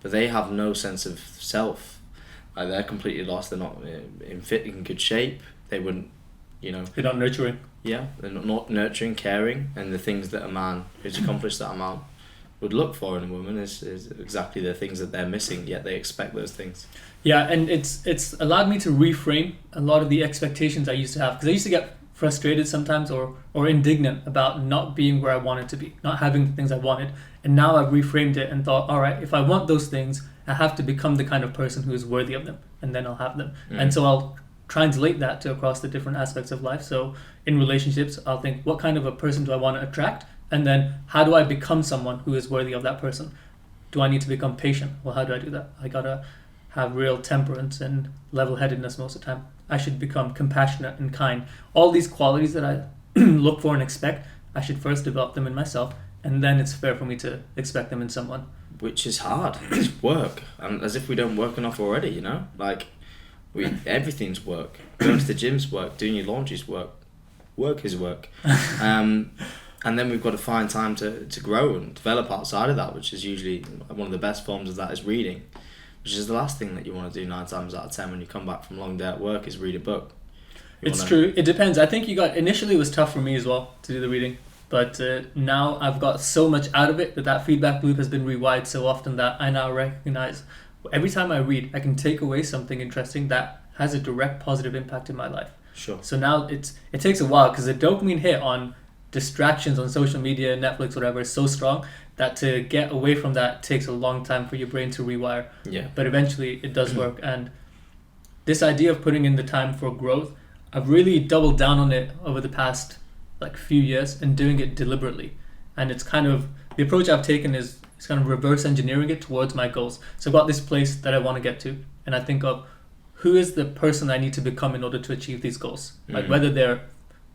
but they have no sense of self. Like they're completely lost. They're not in good shape. They wouldn't, They're not nurturing. Yeah, they're not nurturing, caring, and the things that a man who's accomplished that amount would look for in a woman is exactly the things that they're missing, yet they expect those things. Yeah, and it's allowed me to reframe a lot of the expectations I used to have, because I used to get frustrated sometimes or indignant about not being where I wanted to be, not having the things I wanted. And now I've reframed it and thought, all right, if I want those things, I have to become the kind of person who is worthy of them, and then I'll have them. And so I'll translate that to across the different aspects of life. So in relationships, I'll think, what kind of a person do I want to attract? And then how do I become someone who is worthy of that person? Do I need to become patient? Well, how do I do that? I gotta have real temperance and level-headedness most of the time. I should become compassionate and kind. All these qualities that I look for and expect, I should first develop them in myself, and then it's fair for me to expect them in someone. Which is hard. It's work. And as if we don't work enough already, Like, everything's work. Going to the gym's work. Doing your laundry's work. Work is work. And then we've got to find time to grow and develop outside of that, which is usually one of the best forms of that is reading, which is the last thing that you want to do 9 times out of 10 when you come back from a long day at work is read a book. It's true. It depends. I think initially it was tough for me as well to do the reading, but now I've got so much out of it that feedback loop has been rewired so often that I now recognize every time I read, I can take away something interesting that has a direct positive impact in my life. Sure. So now it takes a while because the dopamine hit on distractions on social media, Netflix, whatever, is so strong that to get away from that takes a long time for your brain to rewire. Yeah. But eventually it does work. And this idea of putting in the time for growth, I've really doubled down on it over the past few years and doing it deliberately. And it's kind of, the approach I've taken is kind of reverse engineering it towards my goals. So I've got this place that I want to get to, and I think of who is the person I need to become in order to achieve these goals. Like whether they're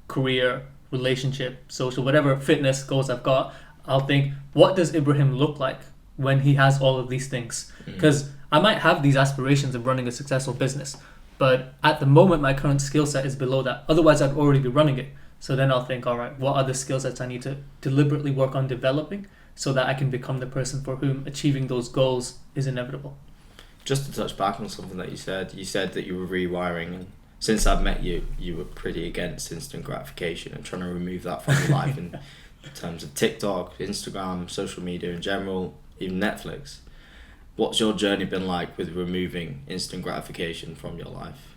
career, relationship, social, whatever fitness goals I've got, I'll think, what does Ibrahim look like when he has all of these things? Because I might have these aspirations of running a successful business, but at the moment my current skill set is below that. Otherwise I'd already be running it. So then I'll think, all right, what are the skill sets I need to deliberately work on developing so that I can become the person for whom achieving those goals is inevitable. Just to touch back on something that you said that you were rewiring, and since I've met you, you were pretty against instant gratification and trying to remove that from your life in terms of TikTok, Instagram, social media in general, even Netflix. What's your journey been like with removing instant gratification from your life?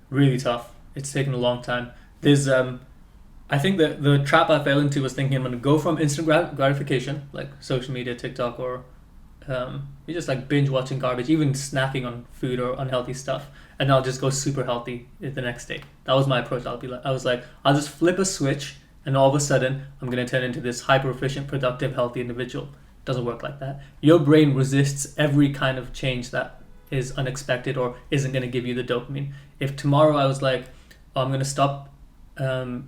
Really tough. It's taken a long time. There's I think that the trap I fell into was thinking I'm going to go from instant gratification, like social media, TikTok, or you just like binge watching garbage, even snacking on food or unhealthy stuff, and I'll just go super healthy the next day. That was my approach. I was like, I'll just flip a switch, and all of a sudden, I'm going to turn into this hyper efficient, productive, healthy individual. Doesn't work like that. Your brain resists every kind of change that is unexpected or isn't going to give you the dopamine. If tomorrow I was like, oh, I'm going to stop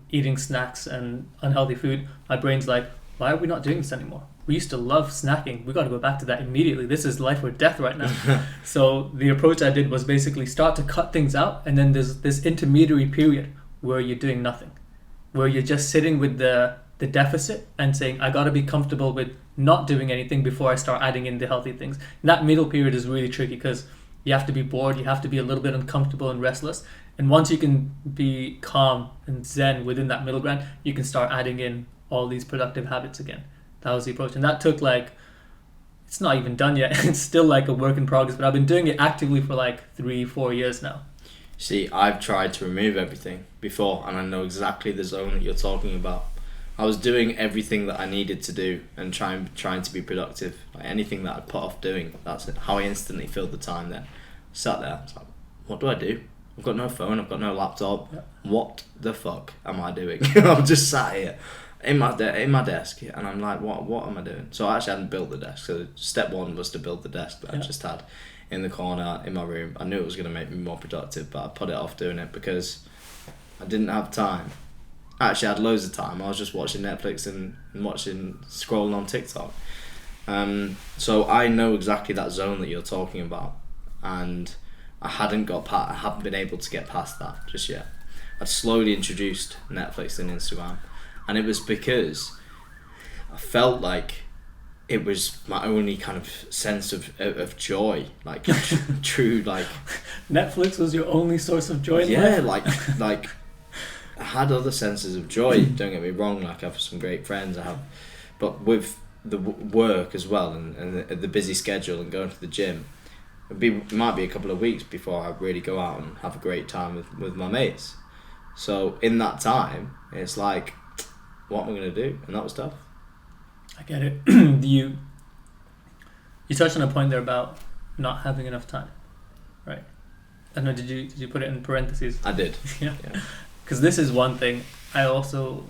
eating snacks and unhealthy food, my brain's like, why are we not doing this anymore? We used to love snacking. We got to go back to that immediately. This is life or death right now. So the approach I did was basically start to cut things out, and then there's this intermediary period where you're doing nothing, where you're just sitting with the deficit and saying, I got to be comfortable with not doing anything before I start adding in the healthy things. And that middle period is really tricky because you have to be bored, you have to be a little bit uncomfortable and restless. And once you can be calm and zen within that middle ground, you can start adding in all these productive habits again. That was the approach. And that took it's not even done yet. It's still like a work in progress, but I've been doing it actively for 3-4 years now. See, I've tried to remove everything before, and I know exactly the zone that you're talking about. I was doing everything that I needed to do and trying to be productive. Like anything that I put off doing, that's it. How I instantly filled the time there. Sat there, I was like, what do I do? I've got no phone, I've got no laptop. Yeah. What the fuck am I doing? I'm just sat here in my desk, and I'm like, what am I doing? So I actually hadn't built the desk. So step one was to build the desk that I just had in the corner in my room. I knew it was going to make me more productive, but I put it off doing it because I didn't have time. Actually, I had loads of time. I was just watching Netflix and scrolling on TikTok. So I know exactly that zone that you're talking about, and I hadn't been able to get past that just yet. I'd slowly introduced Netflix and Instagram, and it was because I felt like it was my only kind of sense of joy, true. Netflix was your only source of joy. Yeah, like. I had other senses of joy, don't get me wrong, I have some great friends, but with the work as well and the busy schedule and going to the gym, it might be a couple of weeks before I really go out and have a great time with my mates. So in that time, it's like, what am I going to do? And that was tough. I get it. You touched on a point there about not having enough time, right? I don't know, did you put it in parentheses? I did. Yeah. Because this is one thing, I also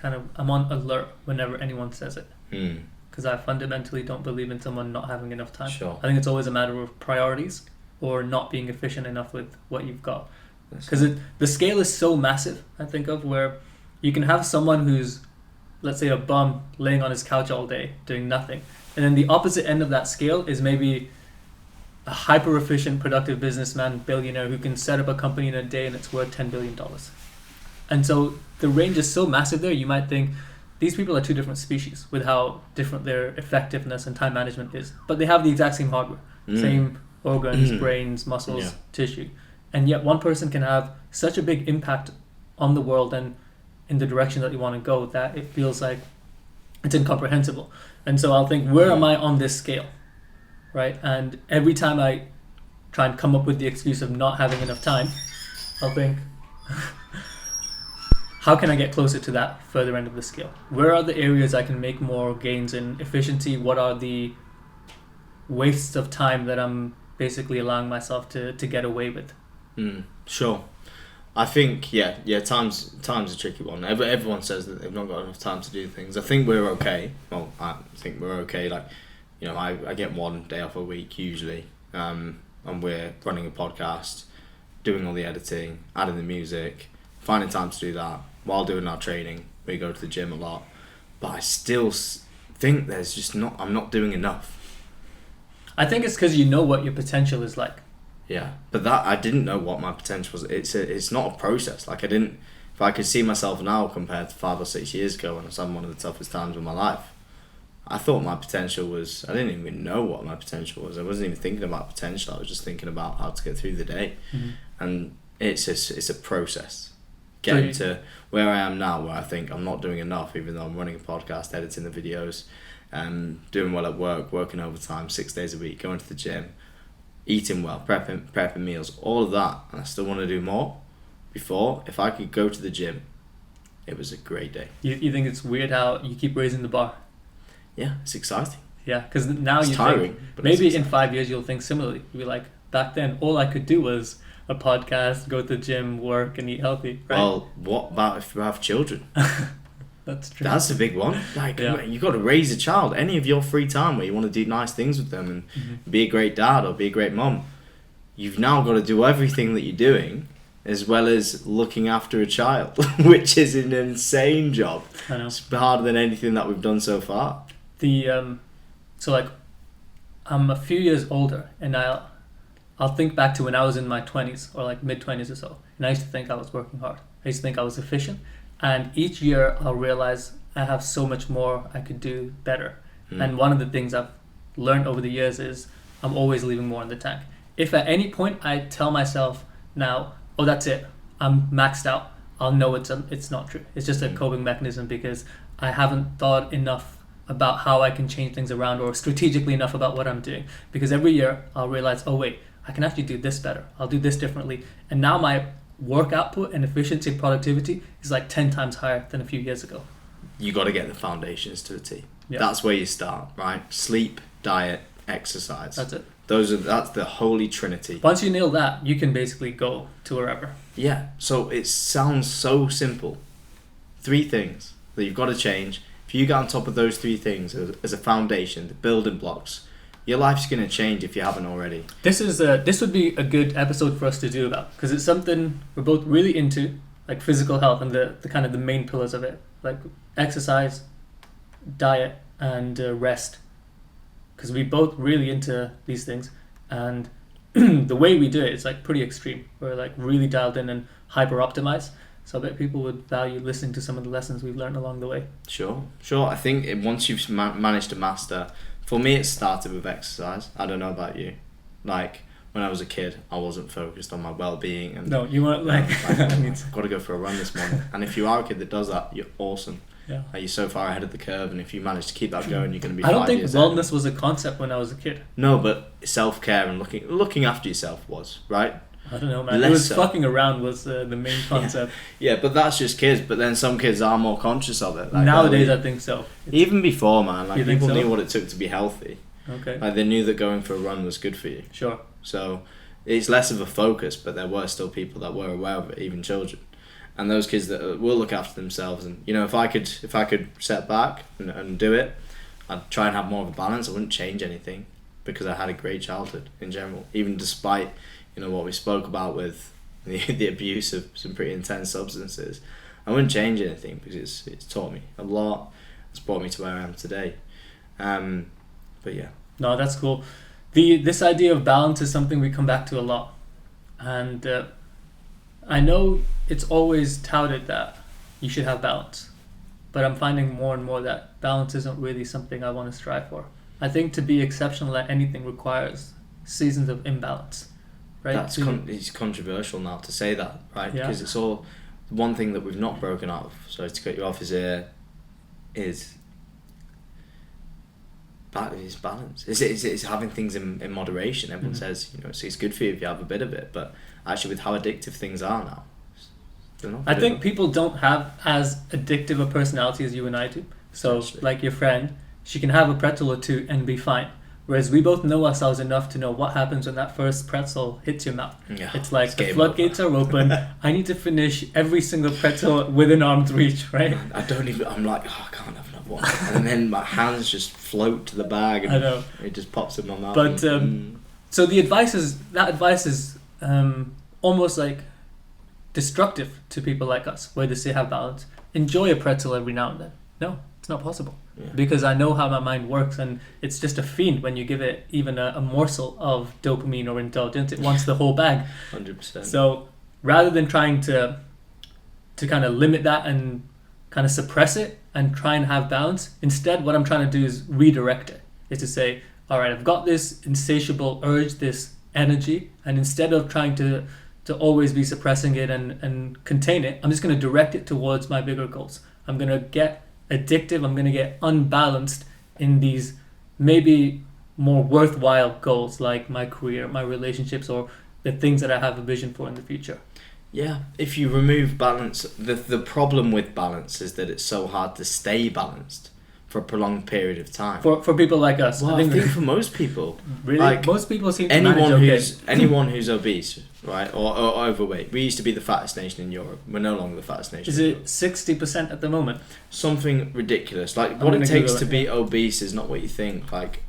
I'm on alert whenever anyone says it. Because I fundamentally don't believe in someone not having enough time. Sure. I think it's always a matter of priorities or not being efficient enough with what you've got. Because the scale is so massive, I think of, where you can have someone who's, let's say, a bum laying on his couch all day doing nothing. And then the opposite end of that scale is maybe a hyper efficient, productive businessman, billionaire who can set up a company in a day and it's worth $10 billion. And so the range is so massive there, you might think these people are two different species with how different their effectiveness and time management is. But they have the exact same hardware, same organs, brains, muscles, tissue. And yet one person can have such a big impact on the world and in the direction that you want to go that it feels like it's incomprehensible. And so I'll think, where am I on this scale? Right? And every time I try and come up with the excuse of not having enough time, I'll think, how can I get closer to that further end of the scale? Where are the areas I can make more gains in efficiency? What are the wastes of time that I'm basically allowing myself to get away with? Sure. I think, time's a tricky one. Everyone says that they've not got enough time to do things. I think we're okay. Well, I think we're okay. I get one day off a week usually, and we're running a podcast, doing all the editing, adding the music, finding time to do that while doing our training. We go to the gym a lot, but I still think I'm not doing enough. I think it's because you know what your potential is like. Yeah, but that I didn't know what my potential was. It's not a process. I didn't if I could see myself now compared to 5 or 6 years ago when I was having one of the toughest times of my life, I thought my potential was, I didn't even know what my potential was. I wasn't even thinking about potential. I was just thinking about how to get through the day. And it's a process. Getting to where I am now, where I think I'm not doing enough, even though I'm running a podcast, editing the videos, doing well at work, working overtime, 6 days a week, going to the gym, eating well, prepping meals, all of that, and I still want to do more. Before, if I could go to the gym, it was a great day. You think it's weird how you keep raising the bar? Yeah, it's exciting. Yeah, because now it's you tiring, think, but maybe in 5 years you'll think similarly. You'll be like, back then all I could do was a podcast, go to the gym, work, and eat healthy. Right? Well, what about if you have children? That's true. That's a big one. Like, you got to raise a child. Any of your free time where you want to do nice things with them and be a great dad or be a great mum, you've now got to do everything that you're doing as well as looking after a child, which is an insane job. I know. It's harder than anything that we've done so far. So like, I'm a few years older, and I'll think back to when I was in my 20s or like mid-20s or so, and I used to think I was working hard. I used to think I was efficient, and each year I'll realize I have so much more I could do better. And one of the things I've learned over the years is I'm always leaving more in the tank. If at any point I tell myself now, oh, that's it, I'm maxed out, I'll know it's not true. It's just a coping mechanism because I haven't thought enough about how I can change things around or strategically enough about what I'm doing. Because every year I'll realize, oh wait, I can actually do this better. I'll do this differently. And now my work output and efficiency and productivity is like 10 times higher than a few years ago. You got to get the foundations to the T. Yeah. That's where you start, right? Sleep, diet, exercise. That's it. That's the holy trinity. Once you nail that, you can basically go to wherever. Yeah, so it sounds so simple. 3 things that you've got to change. If you get on top of those 3 things as a foundation, the building blocks, your life's going to change if you haven't already. This would be a good episode for us to do about, because it's something we're both really into, like physical health and the kind of the main pillars of it, like exercise, diet, and rest. Because we both really into these things, and the way we do it is like pretty extreme. We're like really dialed in and hyper optimized. So I bet people would value listening to some of the lessons we've learned along the way. Sure. I think once you've managed to master, for me it started with exercise. I don't know about you. Like when I was a kid, I wasn't focused on my well-being. And no, you weren't like I've got to go for a run this morning. And if you are a kid that does that, you're awesome. Yeah. Like you're so far ahead of the curve, and if you manage to keep that going, you're going to be 5 years I don't think wellness ahead. was a concept when I was a kid. No, but self-care and looking after yourself was, right? I don't know, man. It was fucking around was the main concept. Yeah, but that's just kids. But then some kids are more conscious of it. Like nowadays, I think so. Even before, man, like people so? knew what it took to be healthy. Okay. Like they knew that going for a run was good for you. Sure. So it's less of a focus, but there were still people that were aware of it, even children. And those kids that will look after themselves. And you know, if I could step back and do it, I'd try and have more of a balance. I wouldn't change anything because I had a great childhood in general, even despite what we spoke about with the abuse of some pretty intense substances. I wouldn't change anything because it's taught me a lot. It's brought me to where I am today. But yeah. No, that's cool. This idea of balance is something we come back to a lot, and I know it's always touted that you should have balance, but I'm finding more and more that balance isn't really something I want to strive for. I think to be exceptional at anything requires seasons of imbalance, right? It's controversial now to say that, right? Yeah. Because it's all one thing that we've not broken out of. Sorry to cut you off. Is balance. It's having things in moderation. Everyone says it's good for you if you have a bit of it, but actually with how addictive things are now, I think people don't have as addictive a personality as you and I do. So like your friend, she can have a pretzel or two and be fine. Whereas we both know ourselves enough to know what happens when that first pretzel hits your mouth. Yeah, it's like the floodgates are open. I need to finish every single pretzel within arm's reach, right? I'm like, I can't have another one. And then my hands just float to the bag and I know. It just pops in my mouth. But so the advice is almost like destructive to people like us, where they say have balance. Enjoy a pretzel every now and then. No, it's not possible. Yeah. Because I know how my mind works, and it's just a fiend when you give it even a morsel of dopamine or indulgence. It wants the whole bag. 100%. So rather than trying to to kind of limit that and kind of suppress it and try and have balance. Instead, what I'm trying to do is redirect it. Is to say, all right, I've got this insatiable urge, this energy, and instead of trying to always be suppressing it and contain it, I'm just going to direct it towards my bigger goals. I'm going to get addictive. I'm going to get unbalanced in these maybe more worthwhile goals like my career, my relationships, or the things that I have a vision for in the future. Yeah, if you remove balance, the problem with balance is that it's so hard to stay balanced for a prolonged period of time. For people like us. Well, I think for most people. Really? Like, most people seem to manage okay. Anyone who's obese, right, or overweight. We used to be the fattest nation in Europe. We're no longer the fattest nation. Is it 60% at the moment? Something ridiculous. Like, what it takes to be obese is not what you think. Like,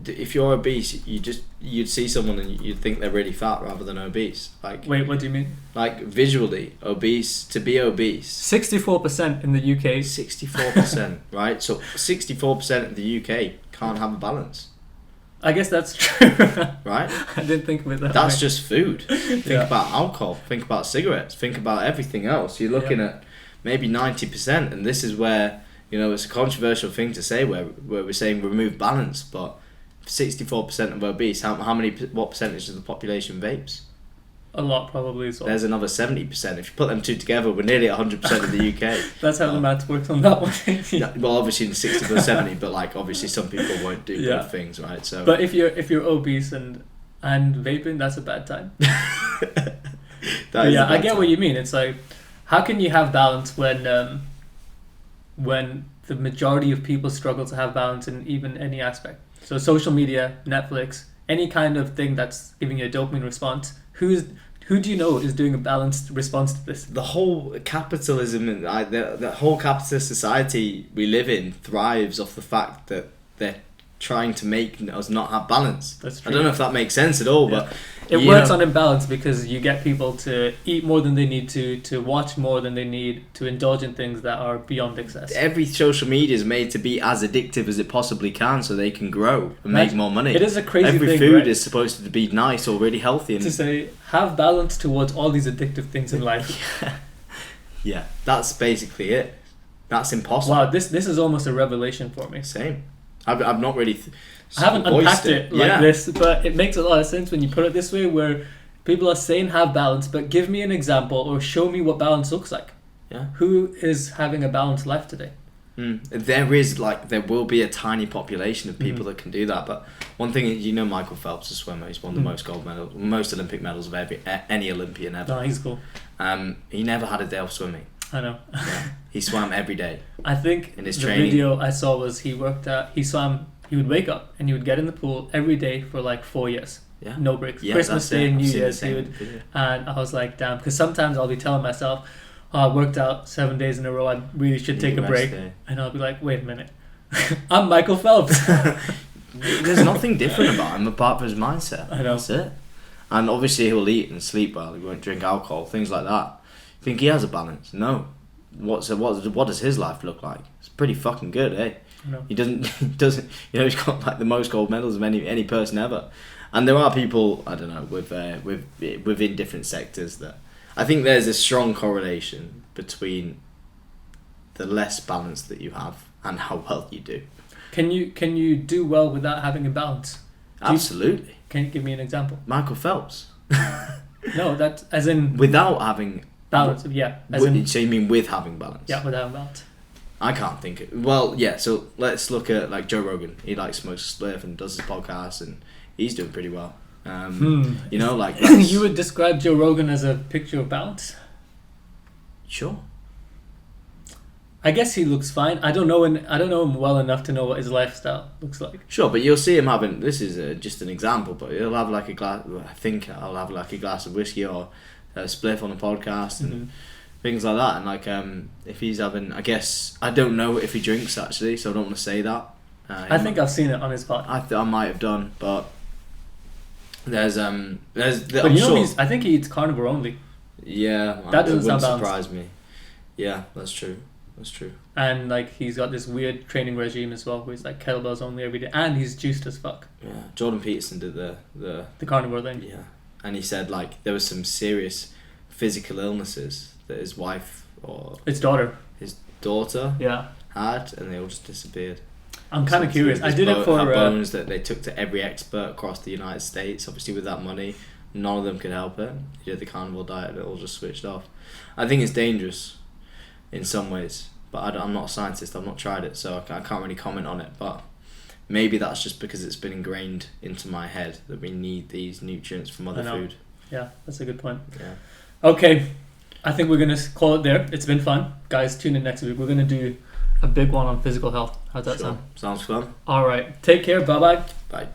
if you're obese, you'd see someone and you'd think they're really fat rather than obese. Like, wait, what do you mean? Like, visually obese, to be obese. 64% in the UK. 64%, right? So 64% of the UK can't have a balance. I guess that's true. Right? I didn't think of it that That's way. just food. Think about alcohol. Think about cigarettes. Think about everything else. You're looking at maybe 90%, and this is where, it's a controversial thing to say where we're saying remove balance, but 64% of obese, what percentage of the population vapes? A lot, probably as well. There's another 70%. If you put them two together, we're nearly 100% of the UK. That's how the maths works on that one. Yeah, well, obviously in 60 or 70, but like obviously some people won't do both things, right? So, but if you're obese and vaping, that's a bad time. I get what you mean. It's like, how can you have balance when the majority of people struggle to have balance in even any aspect? So social media, Netflix, any kind of thing that's giving you a dopamine response. Who do you know is doing a balanced response to this? The whole capitalism and the whole capitalist society we live in thrives off the fact that they're trying to make us not have balance. That's true. I don't know if that makes sense at all, but it works on imbalance because you get people to eat more than they need to watch more than they need, to indulge in things that are beyond excess. Every social media is made to be as addictive as it possibly can so they can grow and make more money. It is a crazy thing, every food right? is supposed to be nice or really healthy. And to say, have balance towards all these addictive things in life. Yeah, that's basically it. That's impossible. Wow, this is almost a revelation for me. Same. I've not really... I haven't unpacked it like this, but it makes a lot of sense when you put it this way, where people are saying have balance, but give me an example or show me what balance looks like. Yeah. Who is having a balanced life today? There will be a tiny population of people that can do that, but one thing, Michael Phelps, a swimmer, he's won the most Olympic medals of any Olympian ever. No, he's cool. He never had a day off swimming. I know. Yeah. He swam every day. I think in his the training. video I saw was he swam. He would wake up and he would get in the pool every day for like 4 years. Yeah. No breaks. Yeah, Christmas Day and New Year's, and I was like, damn, because sometimes I'll be telling myself, I worked out 7 days in a row, I really should take a break. And I'll be like, wait a minute, I'm Michael Phelps. There's nothing different about him apart from his mindset. I know. That's it. And obviously he'll eat and sleep well, he won't drink alcohol, things like that. Think he has a balance? No. What does his life look like? It's pretty fucking good, eh? No. He doesn't. He's got like the most gold medals of any person ever. And there are people, I don't know, within different sectors that I think there's a strong correlation between the less balance that you have and how well you do. Can you do well without having a balance? Absolutely. Can you give me an example? Michael Phelps. No, that as in without having balance. Yeah. So you mean with having balance? Yeah, without balance. I can't think it. Well, yeah, so let's look at like Joe Rogan. He like smokes a spliff and does his podcast and he's doing pretty well. Like you would describe Joe Rogan as a picture of balance? Sure. I guess he looks fine. I don't know him well enough to know what his lifestyle looks like. Sure, but you'll see him having, this is just an example, but he'll have like a glass, I think I'll have like a glass of whiskey or a spliff on a podcast and things like that. And like if he's having, I guess, I don't know if he drinks actually, so I don't want to say that. I think I've seen it on his podcast. I might have done, but there's I think he eats carnivore only. Yeah, that doesn't sound surprise me. Yeah, that's true. And like he's got this weird training regime as well, where he's like kettlebells only every day, and he's juiced as fuck. Yeah, Jordan Peterson did the carnivore thing. Yeah, and he said like there was some serious physical illnesses that his wife or His daughter. his daughter Yeah. had, and they all just disappeared. I'm kind of So curious. I did it for bones that they took to every expert across the United States. Obviously, with that money, none of them could help it. He did the carnivore diet, and it all just switched off. I think it's dangerous in some ways, but I'm not a scientist. I've not tried it, so I can't really comment on it. But maybe that's just because it's been ingrained into my head that we need these nutrients from other food. Yeah, that's a good point. Yeah. Okay, I think we're going to call it there. It's been fun. Guys, tune in next week. We're going to do a big one on physical health. How's that sound? Sounds fun. All right. Take care. Bye-bye. Bye.